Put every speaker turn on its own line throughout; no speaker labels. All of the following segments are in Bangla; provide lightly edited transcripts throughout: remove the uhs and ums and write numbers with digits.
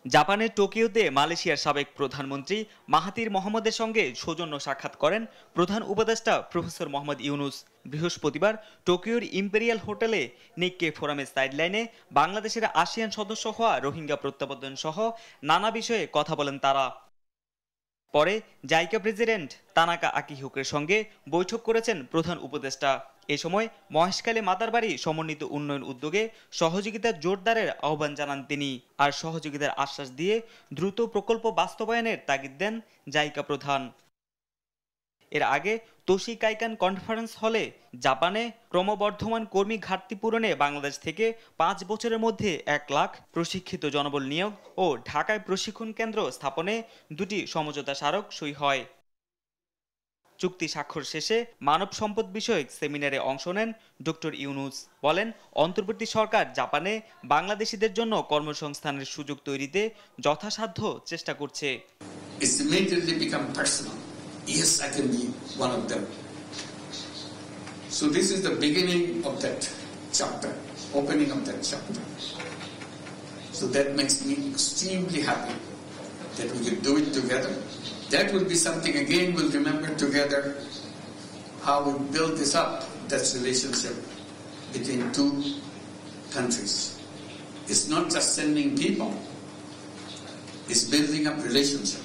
জাপানের টোকিওতে মালয়েশিয়ার সাবেক প্রধানমন্ত্রী মাহাথির মোহাম্মদের সঙ্গে সৌজন্য সাক্ষাৎ করেন প্রধান উপদেষ্টা প্রফেসর মোহাম্মদ ইউনুস। বৃহস্পতিবার টোকিওর ইম্পেরিয়াল হোটেলে নিক্কে ফোরামের সাইডলাইনে বাংলাদেশের আসিয়ান সদস্য হওয়া রোহিঙ্গা প্রত্যাবর্তন সহ নানা বিষয়ে কথা বলেন তারা। পরে জাইকা প্রেসিডেন্ট তানাকা আকিহিকোর সঙ্গে বৈঠক করেছেন প্রধান উপদেষ্টা। এ সময় মহেশখালী মাতারবাড়ি সমন্বিত উন্নয়ন উদ্যোগে সহযোগিতার জোরদারের আহ্বান জানান তিনি, আর সহযোগিতার আশ্বাস দিয়ে দ্রুত প্রকল্প বাস্তবায়নের তাগিদ দেন জাইকা প্রধান। এর আগে তোশি কাইকান কনফারেন্স হলে জাপানে ক্রমবর্ধমান কর্মী ঘাটতি পূরণে বাংলাদেশ থেকে 5 বছরের মধ্যে 1 লাখ প্রশিক্ষিত জনবল নিয়োগ ও ঢাকায় প্রশিক্ষণ কেন্দ্র স্থাপনে 2টি সমঝোতা স্মারক সই হয়। চুক্তি স্বাক্ষর শেষে মানব সম্পদ বিষয়ক সেমিনারে অংশ নেন ডক্টর ইউনুস। বলেন, অন্তর্বর্তী সরকার জাপানে বাংলাদেশিদের জন্য কর্মসংস্থানের সুযোগ তৈরিতে যথাসাধ্য চেষ্টা করছে।
Yes, I can be one of them. So this is the beginning of that chapter, opening of that chapter. So that makes me extremely happy that we can do it together. That will be something again we'll remember together, how we build this up, that relationship between two countries. It's not just sending people, it's building up relationship.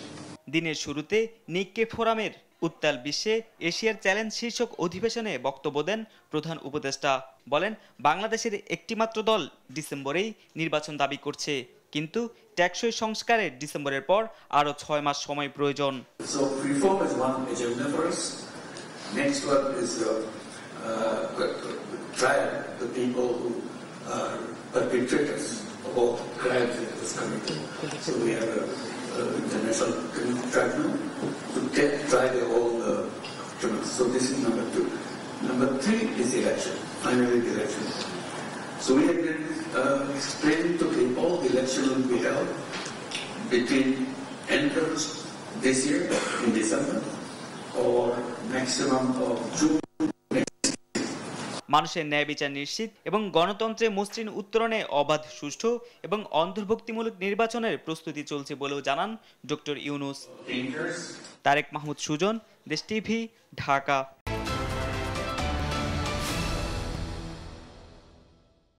দিনের শুরুতে নিক্কে ফোরামের উত্তাল বিশ্বে এশিয়ার চ্যালেঞ্জ শীর্ষক অধিবেশনে বক্তব্য দেন প্রধান উপদেষ্টা। বলেন, বাংলাদেশের একটিমাত্র দল ডিসেম্বরেই নির্বাচন দাবি করছে, কিন্তু টেকসই সংস্কারের ডিসেম্বরের পর আরো 6 মাস সময় প্রয়োজন।
International tribunal to try the whole criminals. So this is number 2. Number 3 is election, finally the election. So we have been explaining to people the election will be held between end of this year in December or maximum of June.
মানুষের ন্যায় বিচার নিশ্চিত এবং গণতন্ত্রে মসৃণ উত্তরণে অবাধ, সুষ্ঠু এবং অন্তর্ভুক্তিমূলক নির্বাচনের প্রস্তুতি চলছে বলেও জানান ডক্টর ইউনুস। তারেক মাহমুদ সুজন, দেশ টিভি, ঢাকা।